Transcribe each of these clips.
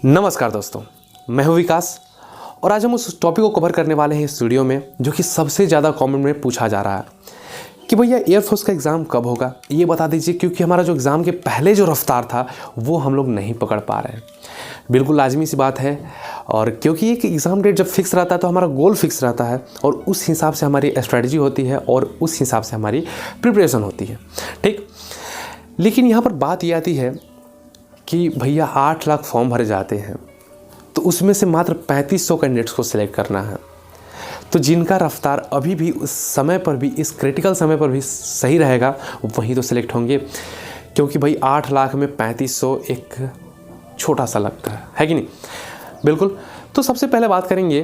नमस्कार दोस्तों, मैं हूं विकास और आज हम उस टॉपिक को कवर करने वाले हैं इस वीडियो में जो कि सबसे ज़्यादा कमेंट में पूछा जा रहा है कि भैया एयरफोर्स का एग्ज़ाम कब होगा, ये बता दीजिए। क्योंकि हमारा जो एग्ज़ाम के पहले जो रफ्तार था वो हम लोग नहीं पकड़ पा रहे हैं। बिल्कुल लाजमी सी बात है, और क्योंकि एक एग्ज़ाम डेट जब फिक्स रहता है तो हमारा गोल फिक्स रहता है और उस हिसाब से हमारी स्ट्रैटेजी होती है और उस हिसाब से हमारी प्रिपरेशन होती है, ठीक। लेकिन यहाँ पर बात ये आती है कि भैया 8 लाख फॉर्म भरे जाते हैं तो उसमें से मात्र 3500 कैंडिडेट्स को सिलेक्ट करना है। तो जिनका रफ्तार अभी भी उस समय पर भी, इस क्रिटिकल समय पर भी सही रहेगा, वहीं तो सिलेक्ट होंगे। क्योंकि भाई 8 लाख में 3500 एक छोटा सा लगता है कि नहीं। बिल्कुल। तो सबसे पहले बात करेंगे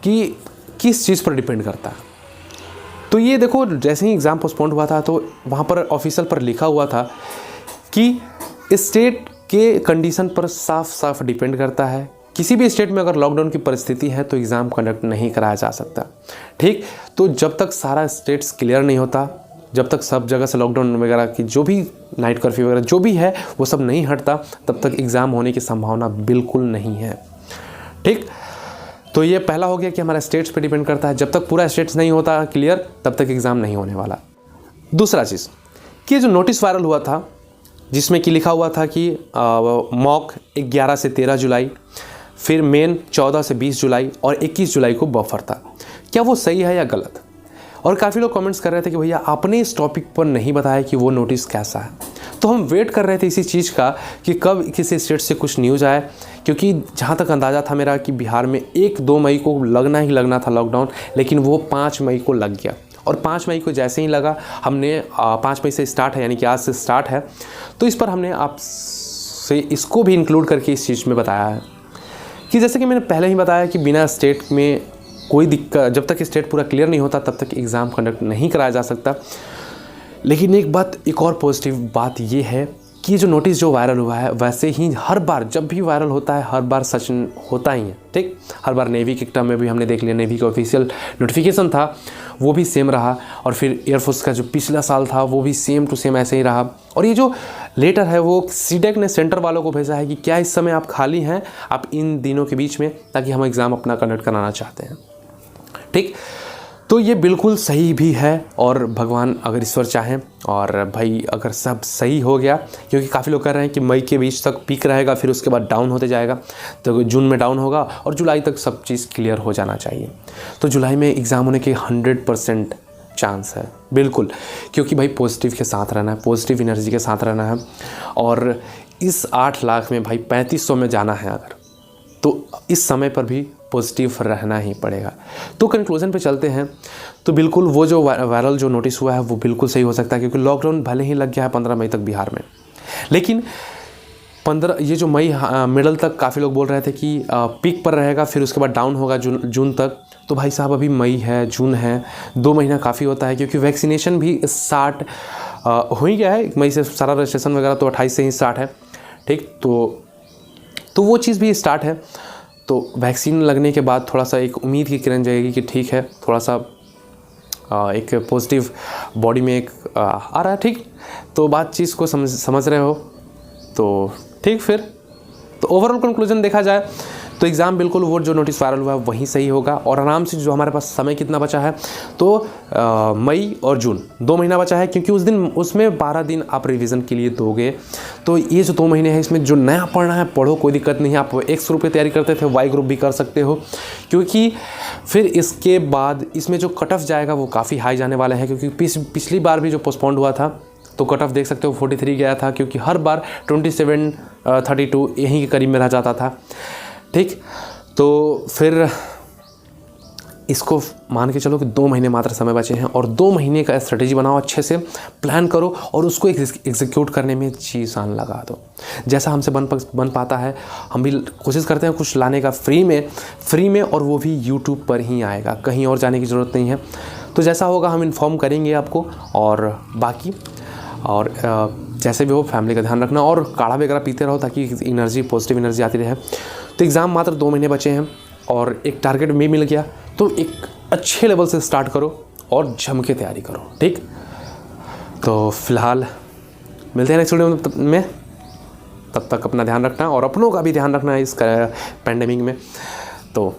कि किस चीज़ पर डिपेंड करता है। तो ये देखो, जैसे ही एग्ज़ाम पोस्टपोन्ड हुआ था तो वहाँ पर ऑफिशियल पर लिखा हुआ था कि स्टेट के कंडीशन पर साफ साफ डिपेंड करता है। किसी भी स्टेट में अगर लॉकडाउन की परिस्थिति है तो एग्ज़ाम कंडक्ट नहीं कराया जा सकता, ठीक। तो जब तक सारा स्टेट्स क्लियर नहीं होता, जब तक सब जगह से लॉकडाउन वगैरह की जो भी नाइट कर्फ्यू वगैरह जो भी है वो सब नहीं हटता, तब तक एग्ज़ाम होने की संभावना बिल्कुल नहीं है, ठीक। तो ये पहला हो गया कि हमारा स्टेट्स पे डिपेंड करता है। जब तक पूरा स्टेट्स नहीं होता क्लियर, तब तक एग्ज़ाम नहीं होने वाला। दूसरा चीज़ कि जो नोटिस वायरल हुआ था जिसमें कि लिखा हुआ था कि मॉक 11 से 13 जुलाई, फिर मेन 14 से 20 जुलाई और 21 जुलाई को बफर था, क्या वो सही है या गलत। और काफ़ी लोग कमेंट्स कर रहे थे कि भैया आपने इस टॉपिक पर नहीं बताया कि वो नोटिस कैसा है। तो हम वेट कर रहे थे इसी चीज़ का कि कब किसी स्टेट से कुछ न्यूज़ आए। क्योंकि जहाँ तक अंदाज़ा था मेरा कि बिहार में 1-2 मई को लगना ही लगना था लॉकडाउन, लेकिन वो 5 मई को लग गया। और 5 मई को जैसे ही लगा, हमने 5 मई से स्टार्ट है, यानी कि आज से स्टार्ट है, तो इस पर हमने आपसे इसको भी इंक्लूड करके इस चीज़ में बताया है कि जैसे कि मैंने पहले ही बताया कि बिना स्टेट में कोई दिक्कत, जब तक स्टेट पूरा क्लियर नहीं होता तब तक एग्ज़ाम कंडक्ट नहीं कराया जा सकता। लेकिन एक और पॉजिटिव बात ये है कि जो नोटिस जो वायरल हुआ है, वैसे ही हर बार जब भी वायरल होता है हर बार सच होता ही है, ठीक। हर बार नेवी के टर्म में भी हमने देख लिया, नेवी का ऑफिशियल नोटिफिकेशन था वो भी सेम रहा, और फिर एयरफोर्स का जो पिछला साल था वो भी सेम टू सेम ऐसे ही रहा। और ये जो लेटर है वो सीडेक ने सेंटर वालों को भेजा है कि क्या इस समय आप खाली हैं, आप इन दिनों के बीच में, ताकि हम एग्ज़ाम अपना कंडक्ट कराना चाहते हैं, ठीक। तो ये बिल्कुल सही भी है, और भगवान अगर ईश्वर चाहें और भाई अगर सब सही हो गया, क्योंकि काफ़ी लोग कह रहे हैं कि मई के बीच तक पीक रहेगा, फिर उसके बाद डाउन होते जाएगा, तो जून में डाउन होगा और जुलाई तक सब चीज़ क्लियर हो जाना चाहिए। तो जुलाई में एग्ज़ाम होने के 100% चांस है, बिल्कुल। क्योंकि भाई पॉजिटिव के साथ रहना है, पॉजिटिव एनर्जी के साथ रहना है, और इस 8 लाख में भाई 3500 में जाना है अगर, तो इस समय पर भी पॉजिटिव रहना ही पड़ेगा। तो कंक्लूजन पे चलते हैं। तो बिल्कुल वो जो वायरल जो नोटिस हुआ है वो बिल्कुल सही हो सकता है, क्योंकि लॉकडाउन भले ही लग गया है 15 मई तक बिहार में, लेकिन 15 ये जो मई मिडल तक काफ़ी लोग बोल रहे थे कि पीक पर रहेगा, फिर उसके बाद डाउन होगा जून तक। तो भाई साहब अभी मई है, जून है, 2 महीना काफ़ी होता है, क्योंकि वैक्सीनेशन भी स्टार्ट हो ही गया है। 1 मई से सारा रजिस्ट्रेशन वगैरह तो 28 से ही स्टार्ट है, ठीक। तो वो चीज़ भी स्टार्ट है। तो वैक्सीन लगने के बाद थोड़ा सा एक उम्मीद की किरण जाएगी कि ठीक है, थोड़ा सा एक पॉजिटिव बॉडी में एक आ रहा है, ठीक। तो बात चीज़ को समझ रहे हो, तो ठीक। फिर तो ओवरऑल कंक्लूजन देखा जाए तो एग्ज़ाम बिल्कुल वो जो नोटिस वायरल हुआ है वहीं सही होगा, और आराम से जो हमारे पास समय कितना बचा है, तो मई और जून 2 महीना बचा है। क्योंकि उसमें 12 दिन आप रिवीजन के लिए दोगे, तो ये जो 2 महीने हैं इसमें जो नया पढ़ना है पढ़ो, कोई दिक्कत नहीं है। आप एक्स ग्रुप की तैयारी करते थे, वाई ग्रुप भी कर सकते हो, क्योंकि फिर इसके बाद इसमें जो कट ऑफ जाएगा वो काफ़ी हाई जाने वाला है। क्योंकि पिछली बार भी जो पोस्टपोन्ड हुआ था तो कट ऑफ देख सकते हो 43 गया था, क्योंकि हर बार 27, 32 यहीं के करीब में रह जाता था, ठीक। तो फिर इसको मान के चलो कि 2 महीने मात्र समय बचे हैं, और 2 महीने का स्ट्रेटेजी बनाओ, अच्छे से प्लान करो और उसको एग्जीक्यूट करने में जी जान लगा दो। जैसा हमसे बन पाता है, हम भी कोशिश करते हैं कुछ लाने का फ्री में, और वो भी यूट्यूब पर ही आएगा, कहीं और जाने की ज़रूरत नहीं है। तो जैसा होगा हम इन्फॉर्म करेंगे आपको, और बाकी और जैसे भी हो फैमिली का ध्यान रखना, और काढ़ा वगैरह पीते रहो ताकि एनर्जी, पॉजिटिव एनर्जी आती रहे। तो एग्ज़ाम मात्र 2 महीने बचे हैं और एक टारगेट में मिल गया, तो एक अच्छे लेवल से स्टार्ट करो और जम के तैयारी करो, ठीक। तो फिलहाल मिलते हैं नेक्स्ट वीडियो में। तब तक अपना ध्यान रखना और अपनों का भी ध्यान रखना इस पैंडेमिक में। तो